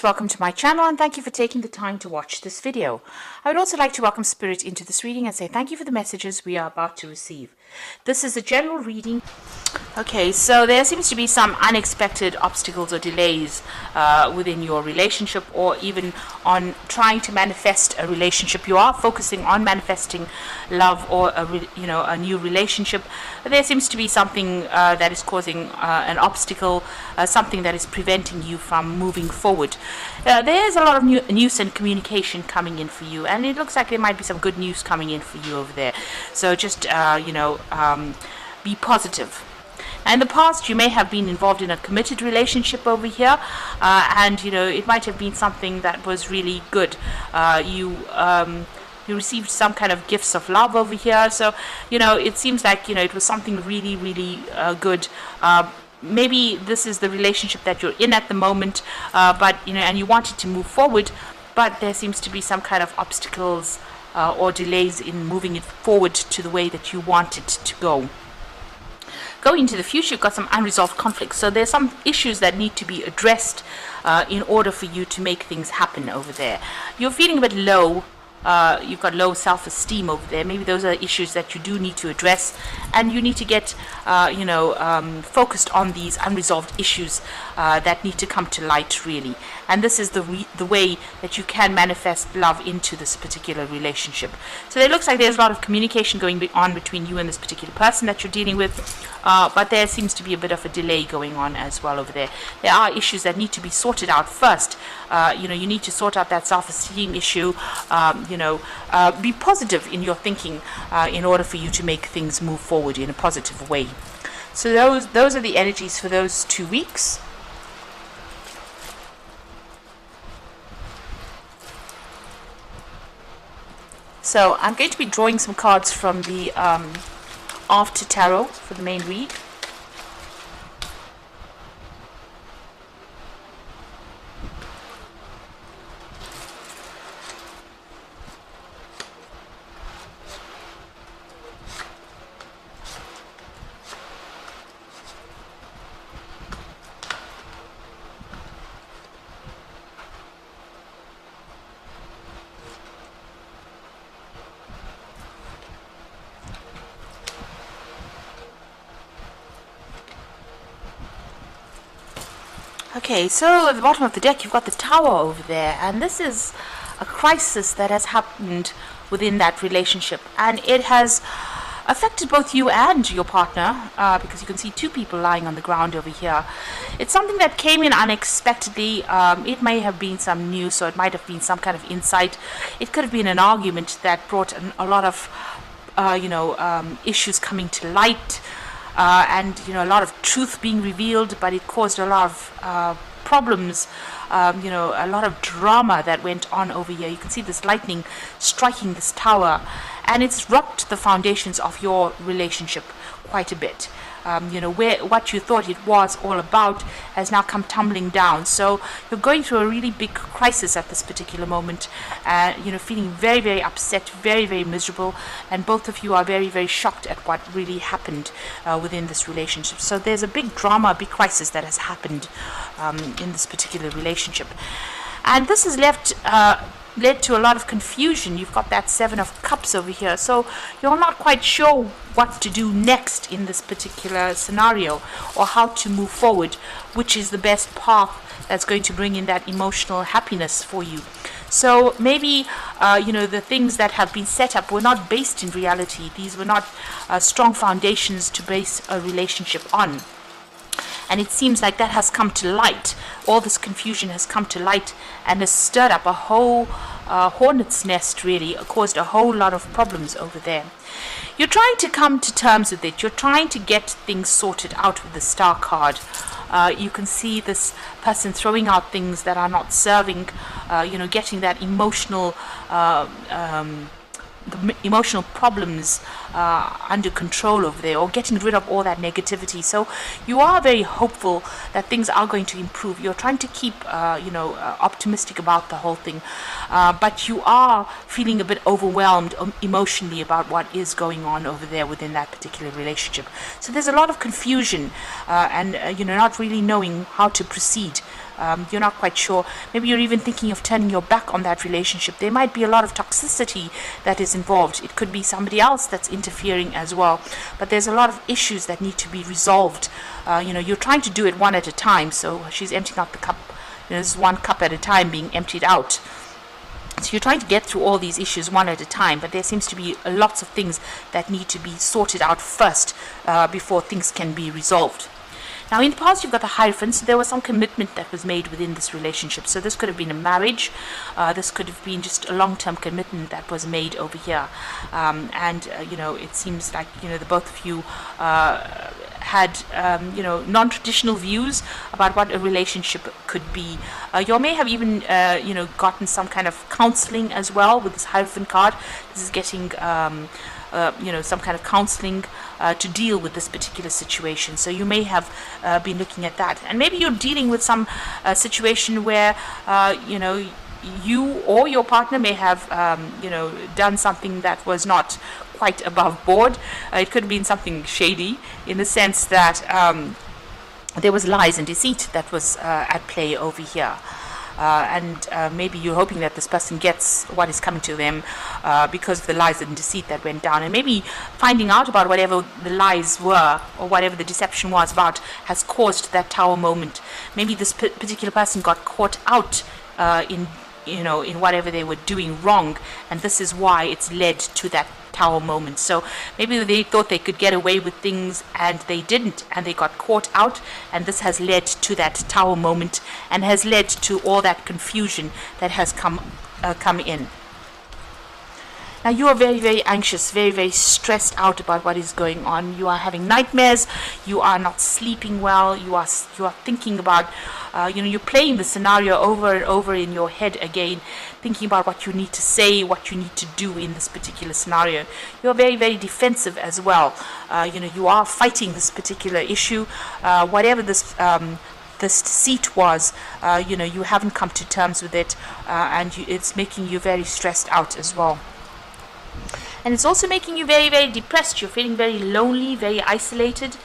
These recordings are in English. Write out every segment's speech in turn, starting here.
Welcome to my channel and thank you for taking the time to watch this video. I would also like to welcome Spirit into this reading and say thank you for the messages we are about to receive. This is a general reading. Okay, so there seems to be some unexpected obstacles or delays within your relationship, or even on trying to manifest a relationship. You are focusing on manifesting love or a new relationship. There seems to be something that is causing an obstacle, something that is preventing you from moving forward. There's a lot of news and communication coming in for you, and it looks like there might be some good news coming in for you over there. So just be positive. Now, in the past, you may have been involved in a committed relationship over here, and it might have been something that was really good. You received some kind of gifts of love over here, so it seems like it was something really, really good. Maybe this is the relationship that you're in at the moment, but and you wanted to move forward, but there seems to be some kind of obstacles or delays in moving it forward to the way that you want it to go. Going into the future, you've got some unresolved conflicts. So there's some issues that need to be addressed in order for you to make things happen over there. You're feeling a bit low. You've got low self-esteem over there. Maybe those are issues that you do need to address, and you need to get focused on these unresolved issues that need to come to light, really. And this is the way that you can manifest love into this particular relationship. So it looks like there's a lot of communication going on between you and this particular person that you're dealing with, but there seems to be a bit of a delay going on as well over there. There are issues that need to be sorted out first. You need to sort out that self-esteem issue. Be positive in your thinking in order for you to make things move forward in a positive way. So those are the energies for those 2 weeks. So I'm going to be drawing some cards from the After Tarot for the main read. Okay, so at the bottom of the deck you've got the Tower over there, and this is a crisis that has happened within that relationship, and it has affected both you and your partner, because you can see two people lying on the ground over here. It's something that came in unexpectedly. It may have been some news, so it might have been some kind of insight. It could have been an argument that brought a lot of issues coming to light. And a lot of truth being revealed, but it caused a lot of problems, a lot of drama that went on over here. You can see this lightning striking this tower, and it's rocked the foundations of your relationship quite a bit. What you thought it was all about has now come tumbling down. So you're going through a really big crisis at this particular moment, feeling very, very upset, very, very miserable, and both of you are very, very shocked at what really happened within this relationship. So there's a big drama, a big crisis that has happened in this particular relationship, and this has led to a lot of confusion. You've got that Seven of Cups over here, so you're not quite sure what to do next in this particular scenario, or how to move forward, which is the best path that's going to bring in that emotional happiness for you. So maybe the things that have been set up were not based in reality. These were not strong foundations to base a relationship on. And it seems like that has come to light. All this confusion has come to light and has stirred up a whole hornet's nest, really, caused a whole lot of problems over there. You're trying to come to terms with it. You're trying to get things sorted out with the Star card. You can see this person throwing out things that are not serving, getting that emotional problems under control over there, or getting rid of all that negativity. So you are very hopeful that things are going to improve. You're trying to keep optimistic about the whole thing, but you are feeling a bit overwhelmed emotionally about what is going on over there within that particular relationship. So there's a lot of confusion, and not really knowing how to proceed. You're not quite sure. Maybe you're even thinking of turning your back on that relationship. There might be a lot of toxicity that is involved. It could be somebody else that's interfering as well. But there's a lot of issues that need to be resolved. You're trying to do it one at a time. So she's emptying out the cup. This is one cup at a time being emptied out. So you're trying to get through all these issues one at a time, but there seems to be lots of things that need to be sorted out first before things can be resolved. Now, in the past, you've got the Hierophant, so there was some commitment that was made within this relationship. So this could have been a marriage. This could have been just a long-term commitment that was made over here. It seems like, the both of you had, non-traditional views about what a relationship could be. You may have even, gotten some kind of counseling as well with this Hierophant card. This is getting... some kind of counseling to deal with this particular situation. So you may have been looking at that. And maybe you're dealing with some situation where, you or your partner may have, done something that was not quite above board. It could have been something shady in the sense that there was lies and deceit that was at play over here. Maybe you're hoping that this person gets what is coming to them because of the lies and deceit that went down. And maybe finding out about whatever the lies were or whatever the deception was about has caused that tower moment. Maybe this particular person got caught out in whatever they were doing wrong, and this is why it's led to that tower moment. So maybe they thought they could get away with things and they didn't, and they got caught out, and this has led to that tower moment and has led to all that confusion that has come in. Now you are very, very anxious, very, very stressed out about what is going on. You are having nightmares. You are not sleeping well. You are thinking about, you're playing the scenario over and over in your head again, thinking about what you need to say, what you need to do in this particular scenario. You are very, very defensive as well. You are fighting this particular issue, whatever this deceit was. You haven't come to terms with it, and it's making you very stressed out as well. And it's also making you very, very depressed. You're feeling very lonely, very isolated,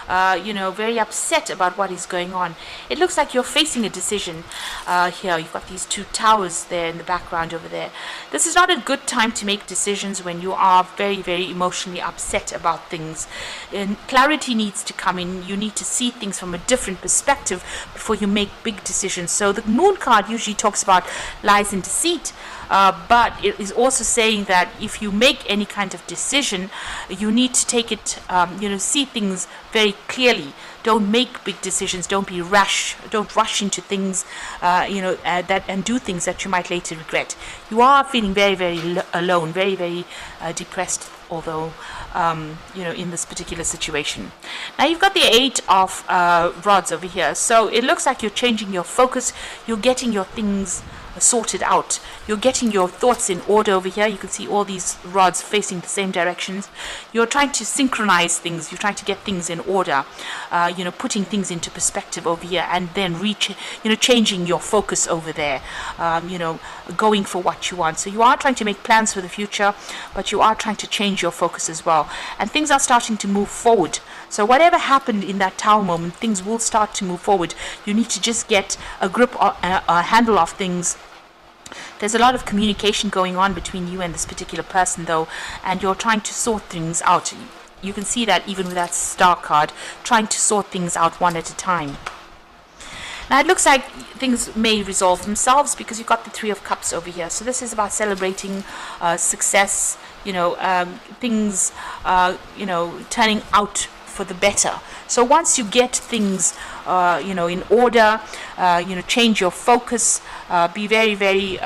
very upset about what is going on. It looks like you're facing a decision here. You've got these two towers there in the background over there. This is not a good time to make decisions when you are very, very emotionally upset about things. And clarity needs to come in. You need to see things from a different perspective before you make big decisions. So the Moon card usually talks about lies and deceit. But it is also saying that if you make any kind of decision, you need to take it, see things very clearly. Don't make big decisions. Don't be rash. Don't rush into things, and do things that you might later regret. You are feeling very, very alone, very, very depressed, although, in this particular situation. Now you've got the 8 of rods over here. So it looks like you're changing your focus. You're getting your things sorted out. You're getting your thoughts in order over here. You can see all these rods facing the same directions. You're trying to synchronize things. You're trying to get things in order, putting things into perspective over here, and then changing your focus over there, going for what you want. So you are trying to make plans for the future, but you are trying to change your focus as well. And things are starting to move forward. So whatever happened in that tower moment, things will start to move forward. You need to just get a grip, a handle of things. There's a lot of communication going on between you and this particular person, though, and you're trying to sort things out. You can see that even with that star card, trying to sort things out one at a time. Now it looks like things may resolve themselves because you've got the 3 of Cups over here. So this is about celebrating success, things, turning out for the better. So once you get things in order, change your focus, be very, very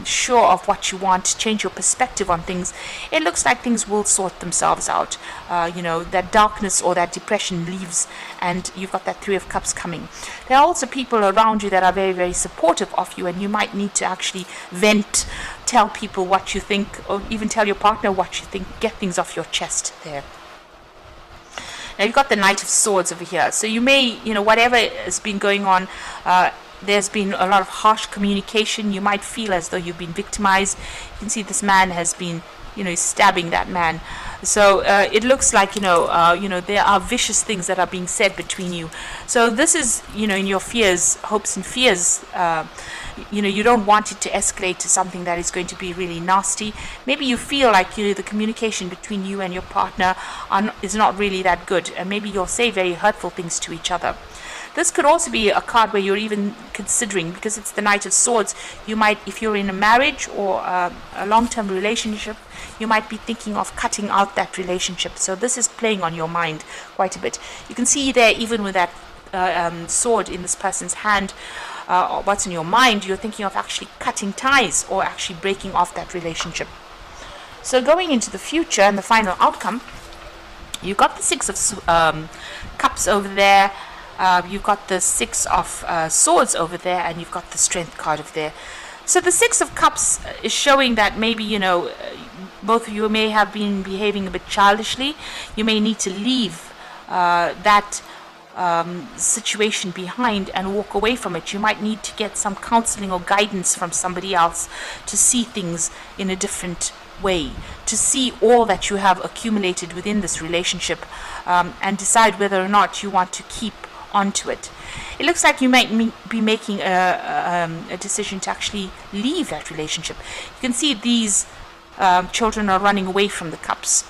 sure of what you want, change your perspective on things, it looks like things will sort themselves out. That darkness or that depression leaves, and you've got that Three of Cups coming. There are also people around you that are very, very supportive of you, and you might need to actually vent, tell people what you think, or even tell your partner what you think, get things off your chest there. Now you've got the Knight of Swords over here. So you may, whatever has been going on, there's been a lot of harsh communication. You might feel as though you've been victimized. You can see this man has been, stabbing that man. So it looks like, there are vicious things that are being said between you. So this is, in your fears, hopes and fears, you don't want it to escalate to something that is going to be really nasty. Maybe you feel like the communication between you and your partner is not really that good, and maybe you'll say very hurtful things to each other. This could also be a card where you're even considering, because it's the Knight of Swords, you might, if you're in a marriage or a long-term relationship, you might be thinking of cutting out that relationship. So this is playing on your mind quite a bit. You can see there, even with that sword in this person's hand, what's in your mind, you're thinking of actually cutting ties or actually breaking off that relationship. So going into the future and the final outcome, you've got the Six of Cups over there, you've got the Six of Swords over there, and you've got the Strength card over there. So the Six of Cups is showing that maybe, both of you may have been behaving a bit childishly. You may need to leave that situation behind and walk away from it. You might need to get some counseling or guidance from somebody else to see things in a different way, to see all that you have accumulated within this relationship, and decide whether or not you want to keep onto it. It looks like you might be making a decision to actually leave that relationship. You can see these children are running away from the cups.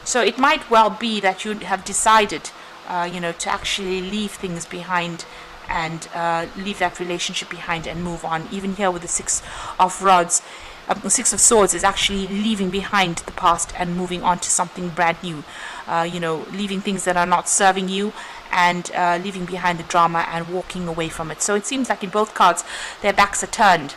So it might well be that you have decided to actually leave things behind and leave that relationship behind and move on. Even here with the Six of Rods, Six of Swords is actually leaving behind the past and moving on to something brand new. Leaving things that are not serving you, and leaving behind the drama and walking away from it. So it seems like in both cards, their backs are turned.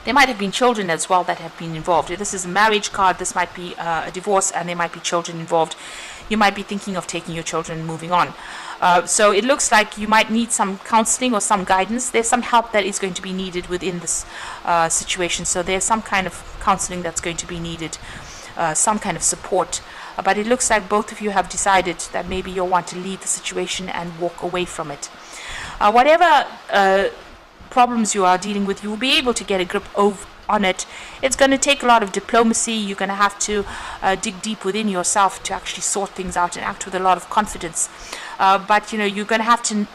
There might have been children as well that have been involved. If this is a marriage card, this might be a divorce, and there might be children involved. You might be thinking of taking your children and moving on. So it looks like you might need some counseling or some guidance. There's some help that is going to be needed within this situation. So there's some kind of counseling that's going to be needed, some kind of support. But it looks like both of you have decided that maybe you'll want to leave the situation and walk away from it. Whatever problems you are dealing with, you will be able to get a grip on it. It's going to take a lot of diplomacy. You're going to have to dig deep within yourself to actually sort things out and act with a lot of confidence. But you're going to have to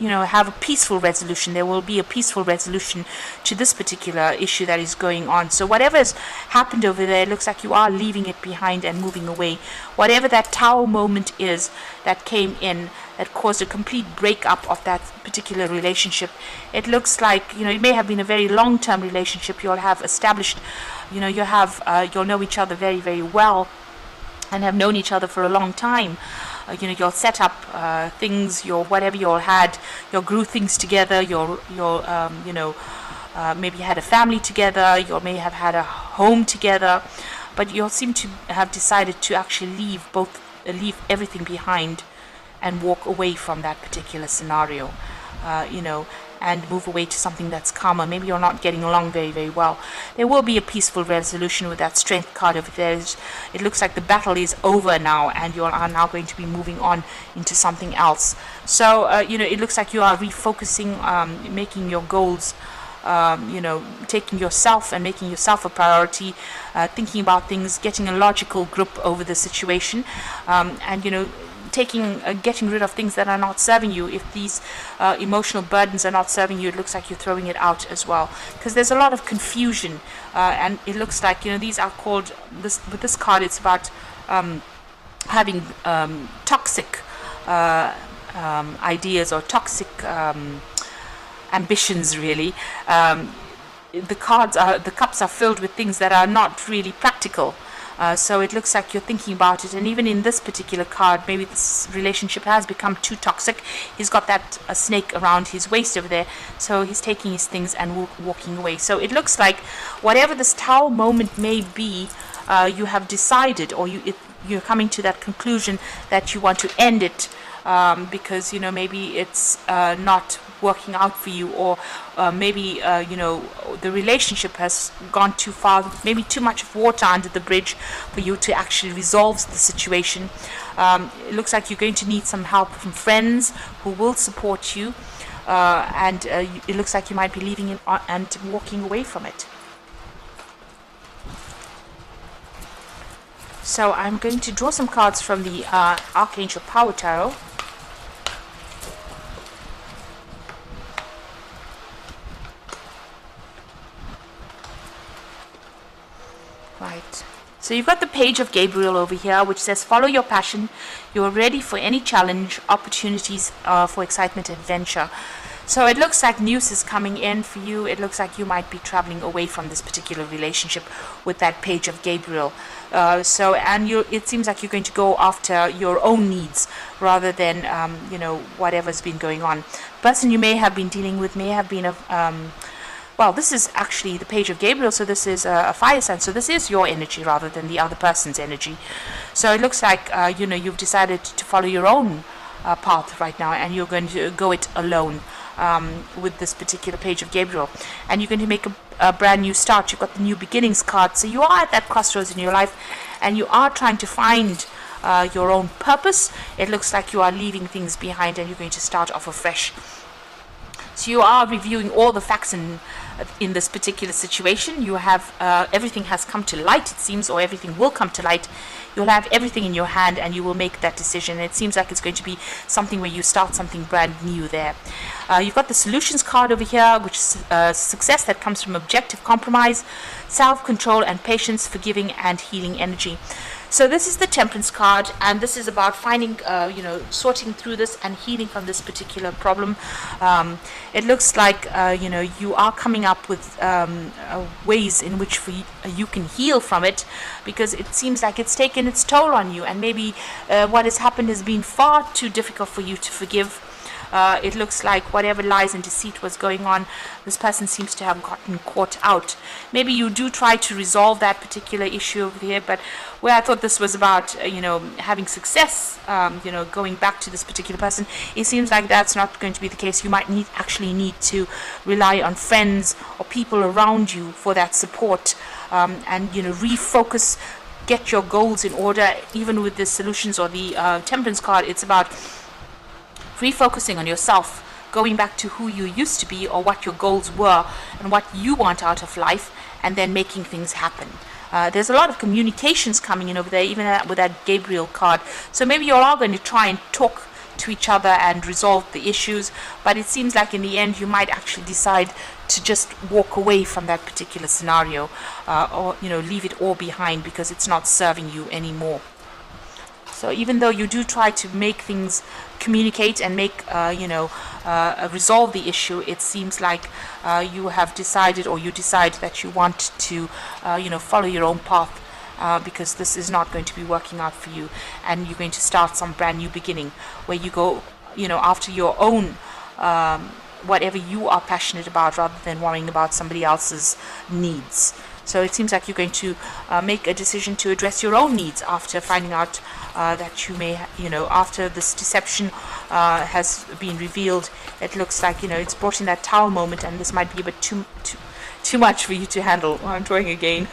have a peaceful resolution. There will be a peaceful resolution to this particular issue that is going on. So whatever has happened over there, it looks like you are leaving it behind and moving away. Whatever that Tower moment is that came in, that caused a complete breakup of that particular relationship, it looks like, it may have been a very long-term relationship. You'll have established, you'll know each other very, very well and have known each other for a long time. You'll set up things, whatever you all had, you'll grew things together, you'll maybe had a family together, you may have had a home together, but you'll seem to have decided to actually leave everything behind and walk away from that particular scenario, and move away to something that's calmer. Maybe you're not getting along very, very well. There will be a peaceful resolution with that Strength card over there. It looks like the battle is over now, and you are now going to be moving on into something else. So, it looks like you are refocusing, making your goals, taking yourself and making yourself a priority, thinking about things, getting a logical grip over the situation, and, getting rid of things that are not serving you. If these emotional burdens are not serving you, it looks like you're throwing it out as well, because there's a lot of confusion, and it looks like these are called with this card. It's about having toxic ideas or toxic ambitions. Really, the cups are filled with things that are not really practical. So it looks like you're thinking about it, and even in this particular card, maybe this relationship has become too toxic. He's got that snake around his waist over there, so he's taking his things and walking away. So it looks like whatever this Tower moment may be, you have decided, or you're coming to that conclusion that you want to end it, because maybe it's not working out for you, or maybe the relationship has gone too far, maybe too much of water under the bridge for you to actually resolve the situation. It looks like you're going to need some help from friends who will support you, and it looks like you might be leaving it and walking away from it. So I'm going to draw some cards from the Archangel Power Tarot. Right. So you've got the Page of Gabriel over here, which says, follow your passion. You are ready for any challenge, opportunities for excitement, adventure. So it looks like news is coming in for you. It looks like you might be traveling away from this particular relationship with that Page of Gabriel. It seems like you're going to go after your own needs rather than, whatever's been going on. The person you may have been dealing with may have been well, this is actually the Page of Gabriel, so this is a fire sign. So this is your energy rather than the other person's energy. So it looks like, you've decided to follow your own path right now, and you're going to go it alone with this particular Page of Gabriel. And you're going to make a brand new start. You've got the New Beginnings card. So you are at that crossroads in your life, and you are trying to find your own purpose. It looks like you are leaving things behind, and you're going to start off afresh. So you are reviewing all the facts in this particular situation. You have everything has come to light, it seems, or everything will come to light. You'll have everything in your hand, and you will make that decision. It seems like it's going to be something where you start something brand new there. You've got the Solutions card over here, which is success that comes from objective compromise, self-control and patience, forgiving and healing energy. So this is the Temperance card, and this is about finding, sorting through this and healing from this particular problem. It looks like, you are coming up with ways in which you can heal from it, because it seems like it's taken its toll on you, and maybe what has happened has been far too difficult for you to forgive. It looks like whatever lies and deceit was going on, this person seems to have gotten caught out. Maybe you do try to resolve that particular issue over here, but where I thought this was about, having success, going back to this particular person, it seems like that's not going to be the case. You might actually need to rely on friends or people around you for that support, and refocus, get your goals in order. Even with the Solutions or the Temperance card, it's about refocusing on yourself, going back to who you used to be, or what your goals were and what you want out of life, and then making things happen. There's a lot of communications coming in over there, even with that Gabriel card. So maybe you're all going to try and talk to each other and resolve the issues, but it seems like in the end you might actually decide to just walk away from that particular scenario, or leave it all behind because it's not serving you anymore. So even though you do try to make things communicate and make, resolve the issue, it seems like you have decided, or you decide that you want to, follow your own path, because this is not going to be working out for you, and you're going to start some brand new beginning where you go, after your own, whatever you are passionate about, rather than worrying about somebody else's needs. So it seems like you're going to make a decision to address your own needs after finding out that you may, after this deception has been revealed. It looks like, it's brought in that Tower moment, and this might be a bit too much for you to handle. Oh, I'm drawing again.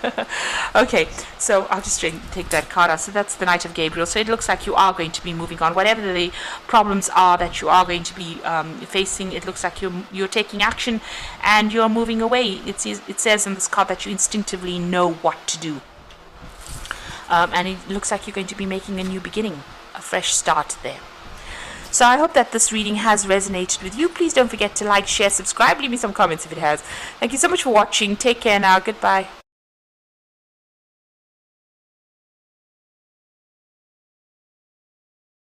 Okay, so I'll just take that card out. So that's the Knight of Gabriel. So it looks like you are going to be moving on. Whatever the problems are that you are going to be facing, it looks like you're taking action and you're moving away. It says in this card that you instinctively know what to do. And it looks like you're going to be making a new beginning, a fresh start there. So I hope that this reading has resonated with you. Please don't forget to like, share, subscribe, leave me some comments if it has. Thank you so much for watching. Take care now. Goodbye.